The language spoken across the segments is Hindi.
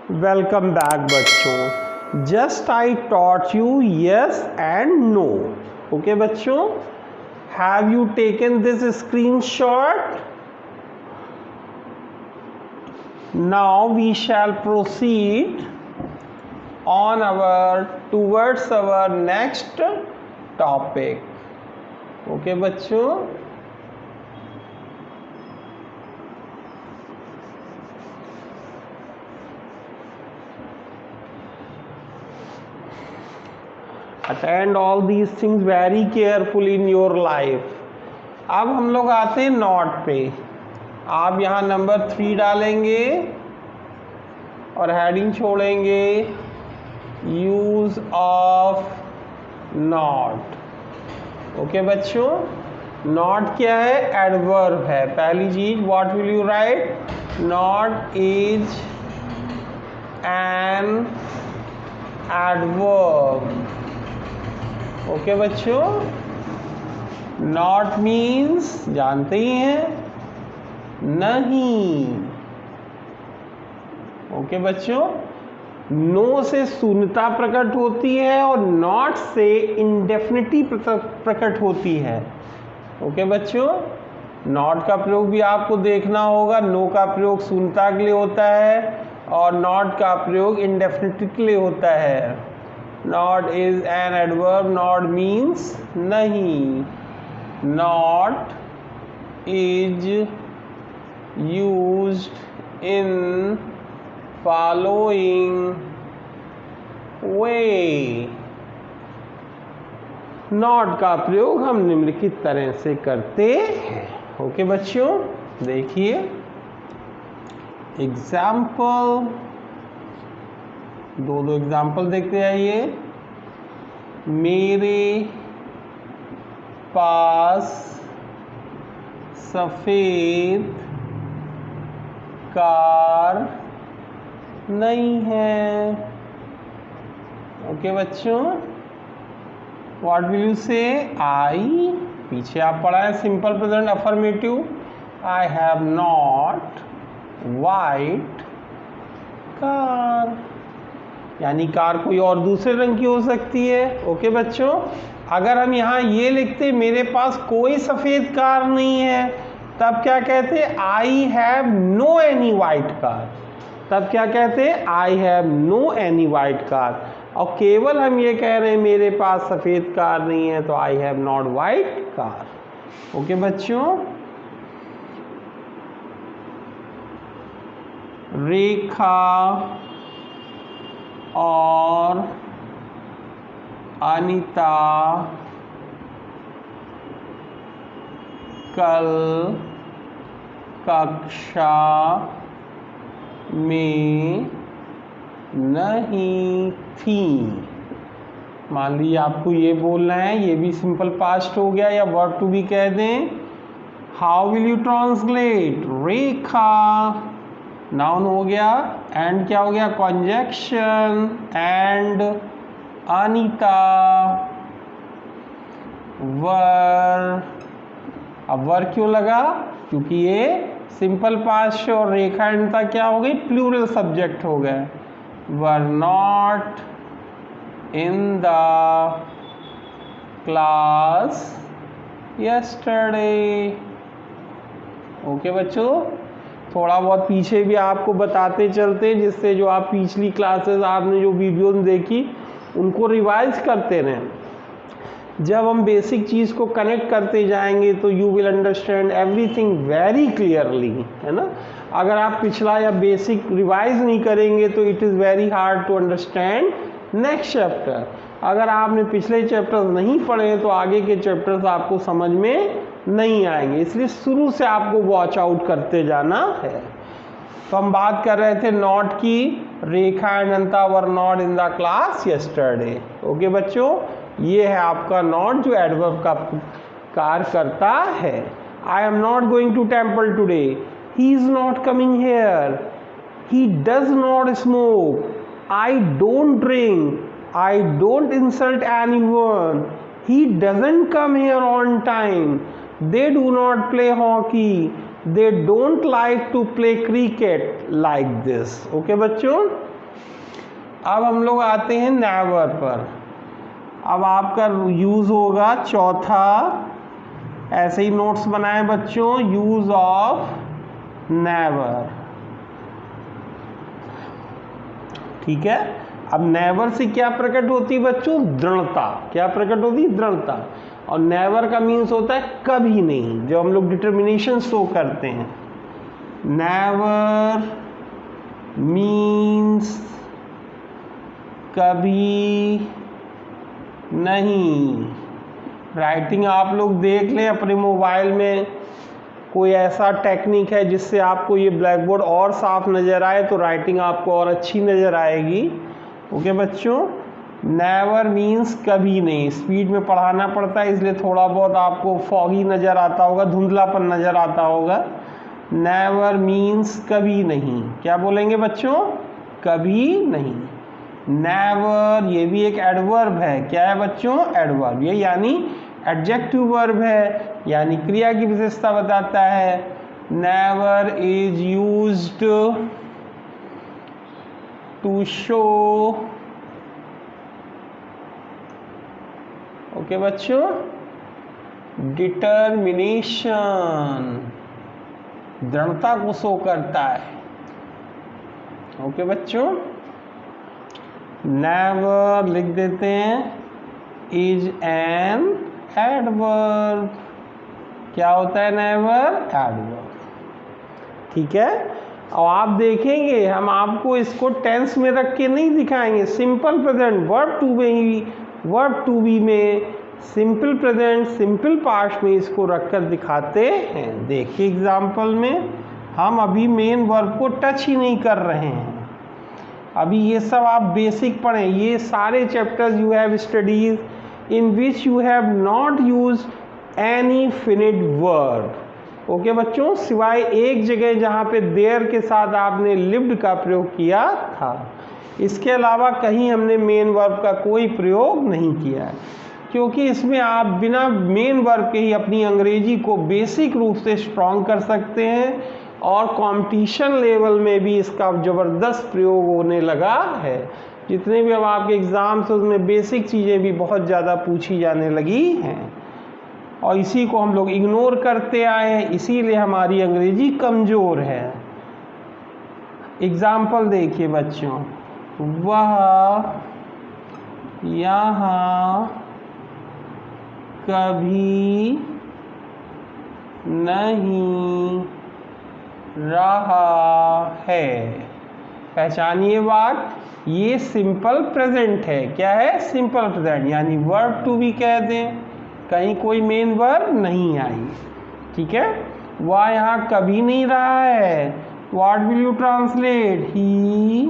वेलकम बैक बच्चों। Just I taught you yes and no. Okay बच्चों, have you taken this screenshot? Now we shall proceed on towards our next topic. Okay बच्चों, attend all these things very carefully in your life. अब हम लोग आते हैं नॉट पे। आप यहाँ नंबर 3 डालेंगे और हेडिंग छोड़ेंगे यूज ऑफ नॉट। ओके बच्चों, नॉट क्या है? एडवर्ब है। पहली चीज, what will you right? Not is an adverb. Okay बच्चों, नॉट मीन्स जानते ही हैं, नहीं। ओके बच्चों, नो से शून्यता प्रकट होती है और नॉट से इंडेफिनिटी प्रकट होती है। ओके बच्चों, नॉट का प्रयोग भी आपको देखना होगा। नो का प्रयोग शून्यता के लिए होता है और नॉट का प्रयोग इंडेफिनिटी के लिए होता है। Not is an adverb. Not means नहीं। Not is used in following way. Not का प्रयोग हम निम्नलिखित तरह से करते हैं। ओके बच्चों, देखिए एग्जाम्पल, दो एग्जाम्पल देखते आइए। मेरे पास सफेद कार नहीं है। ओके बच्चों, व्हाट विल यू से? आई, पीछे आप पढ़ा है simple present affirmative. I have not white car, यानी कार कोई और दूसरे रंग की हो सकती है। ओके बच्चों, अगर हम यहाँ ये लिखते मेरे पास कोई सफेद कार नहीं है, तब क्या कहते? I have no any white car. तब क्या कहते? I have no any white car. और केवल हम ये कह रहे हैं मेरे पास सफेद कार नहीं है, तो I have not white car. Okay बच्चों, रेखा और अनीता कल कक्षा में नहीं थी। मान लीजिए आपको ये बोलना है, ये भी सिंपल पास्ट हो गया, या वर्ब टू बी कह दें। How will you translate? Rekha noun हो गया, एंड क्या हो गया? कॉन्जक्शन, एंड अनीता वर। अब वर क्यों लगा? क्योंकि ये सिंपल पास्ट और रेखा अनीता क्या हो गई? प्लूरल सब्जेक्ट हो गए। वर not in the class yesterday. Okay बच्चों, थोड़ा बहुत पीछे भी आपको बताते चलते, जिससे जो आप पिछली क्लासेस आपने जो वीडियोस देखी उनको रिवाइज करते रहें। जब हम बेसिक चीज़ को कनेक्ट करते जाएंगे तो you will understand everything very clearly, है ना। अगर आप पिछला या बेसिक रिवाइज नहीं करेंगे तो it is very hard to understand next chapter. अगर आपने पिछले चैप्टर्स नहीं पढ़े तो आगे के चैप्टर्स आपको समझ में नहीं आएंगे, इसलिए शुरू से आपको वॉच आउट करते जाना है। तो हम बात कर रहे थे नॉट की। Rekha and Anita were not in the class yesterday. Okay बच्चों, ये है आपका नॉट जो एडवर्ब का कार्य करता है। I am not going to temple today. He is not coming here. He does not smoke. I don't drink. I don't insult anyone. He doesn't come here on time. They do not play hockey. they don't like to play cricket like this. Okay बच्चों, अब हम लोग आते हैं नेवर पर। अब आपका यूज़ होगा चौथा, ऐसे ही नोट्स बनाए बच्चों, यूज़ ऑफ नेवर। ठीक है। अब नेवर से क्या प्रकट होती है बच्चों? दृढ़ता। क्या प्रकट होती है? दृढ़ता। और नेवर का मीन्स होता है कभी नहीं, जो हम लोग डिटर्मिनेशन शो करते हैं। नेवर मीन्स कभी नहीं। राइटिंग आप लोग देख लें अपने मोबाइल में, कोई ऐसा टेक्निक है जिससे आपको ये ब्लैक बोर्ड और साफ नज़र आए तो राइटिंग आपको और अच्छी नज़र आएगी। ओके बच्चों, नेवर मीन्स कभी नहीं। स्पीड में पढ़ाना पड़ता है इसलिए थोड़ा बहुत आपको फॉगी नज़र आता होगा, धुंधलापन नज़र आता होगा। नेवर मीन्स कभी नहीं। क्या बोलेंगे बच्चों? कभी नहीं। नेवर ये भी एक एडवर्ब है। क्या है बच्चों? एडवर्ब। ये यानी एडजेक्टिव वर्ब है, यानी क्रिया की विशेषता बताता है। Never is used to show. Okay बच्चों, डिटर्मिनेशन, दृढ़ता को शो करता है। ओके बच्चों, नेवर लिख देते हैं इज एन एडवर्ब। क्या होता है नेवर? एडवर्ब। ठीक है। और आप देखेंगे हम आपको इसको टेंस में रख के नहीं दिखाएंगे, सिंपल प्रेजेंट वर्ब टू में ही, वर्ब टू बी में, सिंपल प्रेजेंट सिंपल पास्ट में इसको रखकर दिखाते हैं। देखिए एग्जाम्पल में हम अभी मेन वर्ब को टच ही नहीं कर रहे हैं। अभी ये सब आप बेसिक पढ़ें। ये सारे chapters you have studies in which you have not use any finite verb. Okay बच्चों, सिवाय एक जगह जहाँ पे देयर के साथ आपने लिव्ड का प्रयोग किया था, इसके अलावा कहीं हमने मेन वर्ब का कोई प्रयोग नहीं किया है, क्योंकि इसमें आप बिना मेन वर्ब के ही अपनी अंग्रेजी को बेसिक रूप से स्ट्रॉन्ग कर सकते हैं और कंपटीशन लेवल में भी इसका ज़बरदस्त प्रयोग होने लगा है। जितने भी अब आपके एग्ज़ाम्स उसमें बेसिक चीज़ें भी बहुत ज़्यादा पूछी जाने लगी हैं और इसी को हम लोग इग्नोर करते आए हैं, इसीलिए हमारी अंग्रेजी कमज़ोर है। एग्ज़ाम्पल देखिए बच्चों, वह यहाँ कभी नहीं रहा है। पहचानिए बात, ये सिंपल प्रेजेंट है। क्या है? सिंपल प्रेजेंट, यानी वर्ब टू बी कह दें, कहीं कोई मेन वर्ब नहीं आई। ठीक है। वह यहाँ कभी नहीं रहा है। What will you translate? He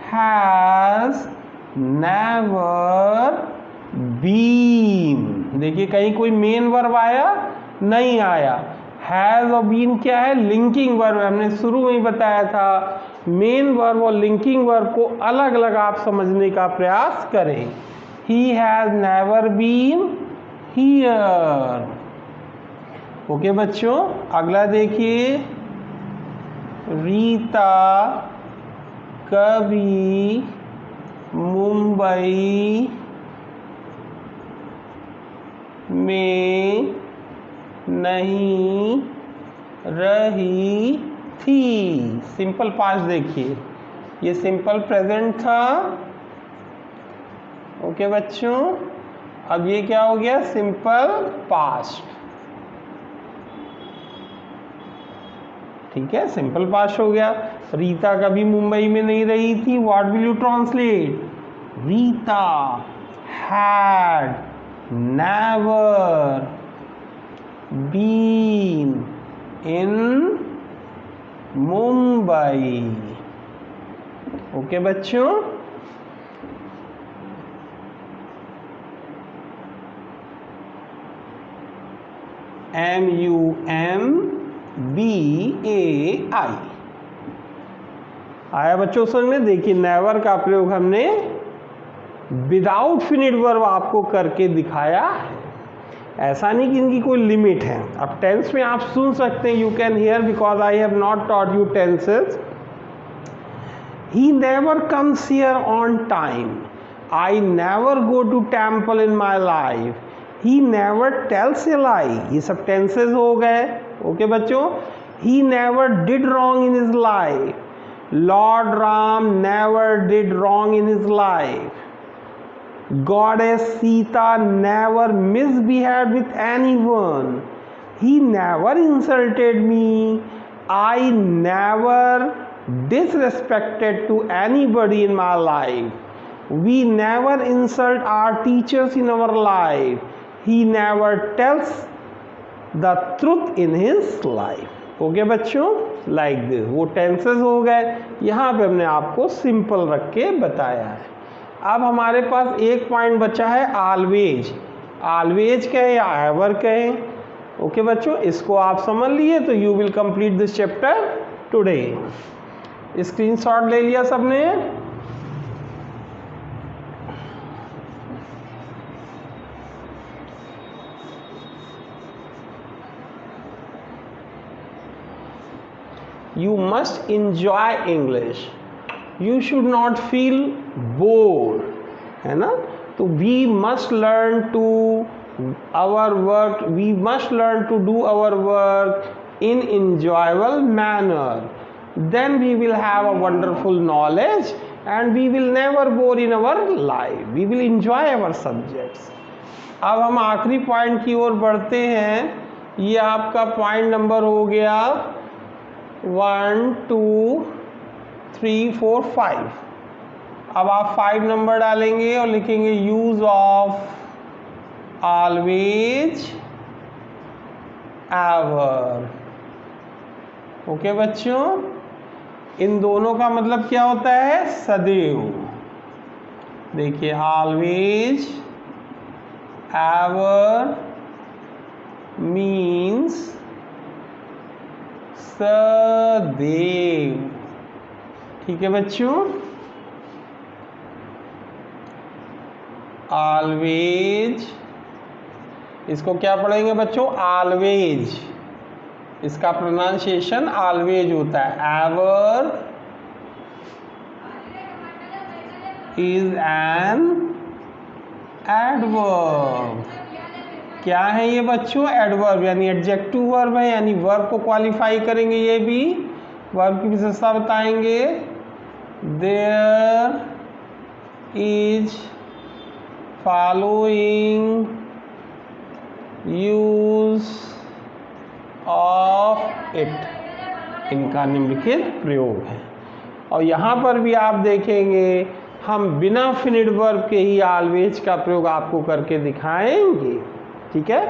has never been. देखिए कहीं कोई मेन वर्ब आया? नहीं आया। हैज और बीन क्या है? Linking verb. हमने शुरू में ही बताया था, मेन वर्ब और लिंकिंग वर्ब को अलग अलग आप समझने का प्रयास करें। He has never been here. Okay बच्चों, अगला देखिए, रीता कभी मुंबई में नहीं रही थी। सिंपल पास्ट देखिए, ये सिंपल प्रेजेंट था। ओके बच्चों, अब ये क्या हो गया? Simple past. ठीक है, सिंपल पास्ट हो गया। रीता कभी मुंबई में नहीं रही थी। What will you translate? Rita had never been in Mumbai. Okay बच्चों, MUMBAI आया बच्चों समझ में? देखिए नेवर का प्रयोग हमने विदाउट फिनिट वर्ब आपको करके दिखाया है। ऐसा नहीं कि इनकी कोई लिमिट है। अब टेंस में आप सुन सकते हैं, you can hear because I have not taught you tenses. He never comes here on time. I never go to temple in my life. He never tells a lie. ये सब tenses हो गए. ओके बच्चों. He never did wrong in his life. Lord Ram never did wrong in his life. Goddess Sita never misbehaved with anyone. He never insulted me. I never disrespected to anybody in my life. We never insult our teachers in our life. He never tells the truth in his life. Okay बच्चों, लाइक दिस. वो टेंसेस हो गए. यहाँ पे हमने आपको सिंपल रख के बताया है. अब हमारे पास एक पॉइंट बचा है ऑलवेज. ऑलवेज कहें या एवर कहें. ओके बच्चों, इसको आप समझ लिए तो you will complete this chapter today. Screenshot ले लिया सबने. You must enjoy English. You should not feel bored, है ना. तो we must learn to our work. We must learn to do our work in enjoyable manner. Then we will have a wonderful knowledge and we will never bore in our life. We will enjoy our subjects. अब हम आखिरी पॉइंट की ओर बढ़ते हैं. ये आपका पॉइंट नंबर हो गया 1 2 3 4 5. अब आप 5 नंबर डालेंगे और लिखेंगे use of always ever. Okay बच्चों, इन दोनों का मतलब क्या होता है? सदैव. देखिए, ऑलवेज एवर मीन्स सदैव. ठीक है बच्चों. ऑलवेज, इसको क्या पढ़ेंगे बच्चों? ऑलवेज. इसका प्रोनाउंसिएशन ऑलवेज होता है. Ever is an adverb. क्या है ये बच्चों? एडवर्ब, यानी एडजेक्टिव वर्ब है, यानी वर्ब को क्वालिफाई करेंगे. ये भी वर्ब की विशेषता बताएंगे. There is following use of it. इनका निम्नलिखित प्रयोग है. और यहाँ पर भी आप देखेंगे हम बिना फिनिड वर्ब के ही ऑलवेज का प्रयोग आपको करके दिखाएंगे. ठीक है.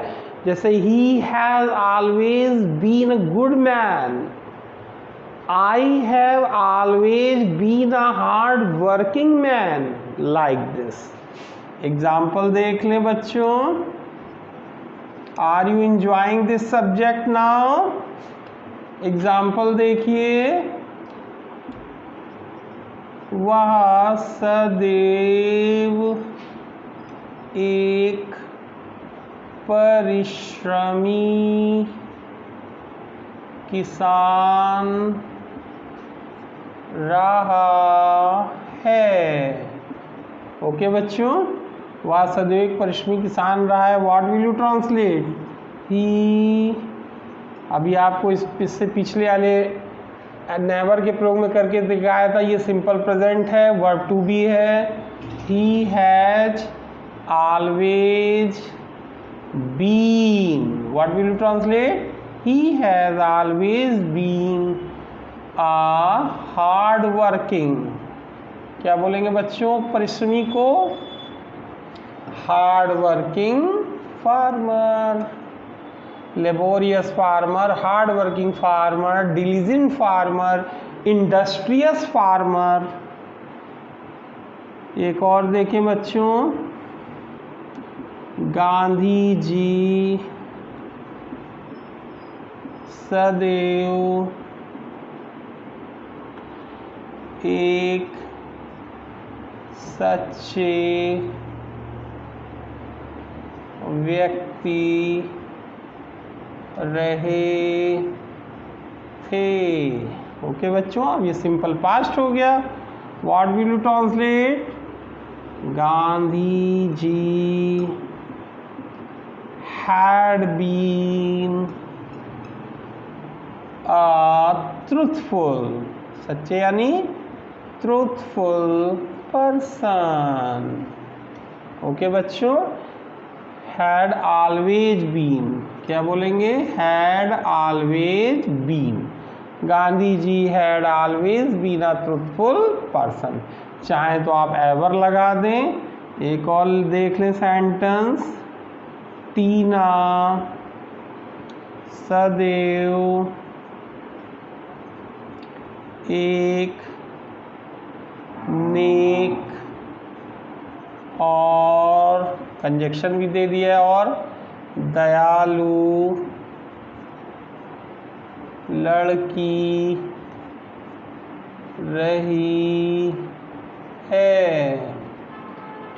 जैसे he has always been a good man. I have always been a hard working man. Like this. Example देख लें बच्चों. Are you enjoying this subject now? Example देखिए. वह सदैव एक परिश्रमी किसान रहा है. ओके बच्चों, वह सदैव एक परिश्रमी किसान रहा है. What will you translate? He. अभी आपको इससे पिछले वाले नेवर के प्रयोग में करके दिखाया था. ये सिंपल प्रेजेंट है, वर्ब टू बी है. He has always been. What will you translate? He has always been a hard working. क्या बोलेंगे बच्चों परिश्रमी को? Hard working farmer. Laborious farmer, hard working farmer, diligent farmer, industrious farmer. एक और देखें बच्चों. गांधी जी सदैव एक सच्चे व्यक्ति रहे थे. ओके बच्चों, अब ये सिंपल पास्ट हो गया. What will you translate? Gandhi ji had been a truthful, सच्चे यानी truthful person. ओके बच्चों, had always been, क्या बोलेंगे? had always been. Gandhi ji had always been a truthful person. चाहे तो आप ever लगा दें। एक और देख लें सेंटेंस, टीना सदैव एक नेक और कंजक्शन भी दे दिया है और दयालु लड़की रही है।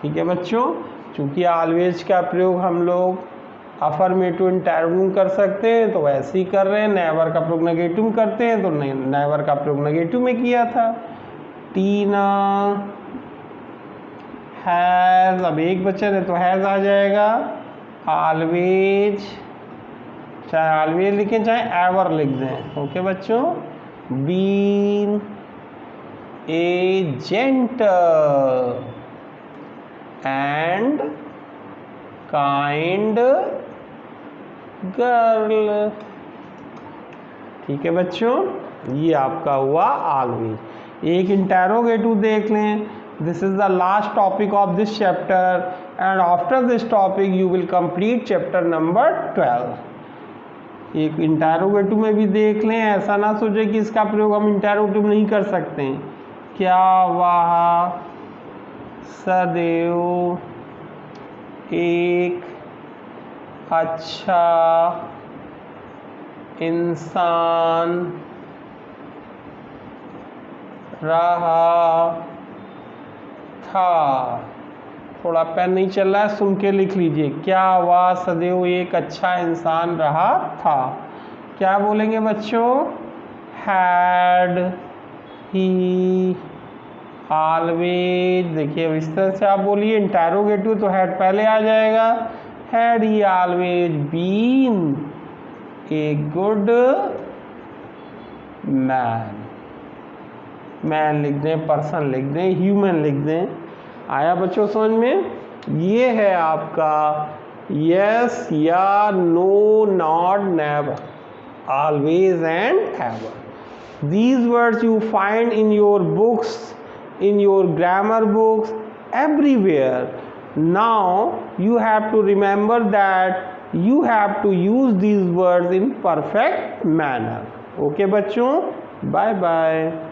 ठीक है बच्चों, चूंकि ऑलवेज का प्रयोग हम लोग अफर्मेटिव इंटरव्यू कर सकते हैं तो वैसे ही कर रहे हैं। नेवर का प्रयोग नेगेटिव करते हैं तो नेवर का प्रयोग नेगेटिव में किया था। टीना हैज़, अब एक बचन है तो हैज़ आ जाएगा। ऑलवेज, चाहे ऑलवेज लिखें चाहे एवर लिख दें। ओके बच्चों, been a gentle and kind girl. ठीक है बच्चों, ये आपका हुआ ऑलवेज। एक इंटेरोगेटिव देख लें। This is the last topic of this chapter and after this topic you will complete chapter number 12। एक इंटेरोगेटिव में भी देख लें, ऐसा ना सोचे कि इसका प्रयोग हम इंटेरोगेटिव नहीं कर सकते हैं। क्या वह सदैव एक अच्छा इंसान रहा था। थोड़ा पेन नहीं चल रहा है, सुन के लिख लीजिए। क्या वह सदैव एक अच्छा इंसान रहा था। क्या बोलेंगे बच्चों? Had he always. देखिए अब इस तरह से आप बोलिए, इंटेरोगेटिव तो हैड पहले आ जाएगा। Had he always been a good man. Man लिख दें, पर्सन लिख दें, ह्यूमन लिख दें। आया बच्चों समझ में? ये है आपका यस या no, not, never, always and ever. These words you find in your books, in your grammar books, everywhere. Now you have to remember that you have to use these words in perfect manner. Okay बच्चों, bye bye.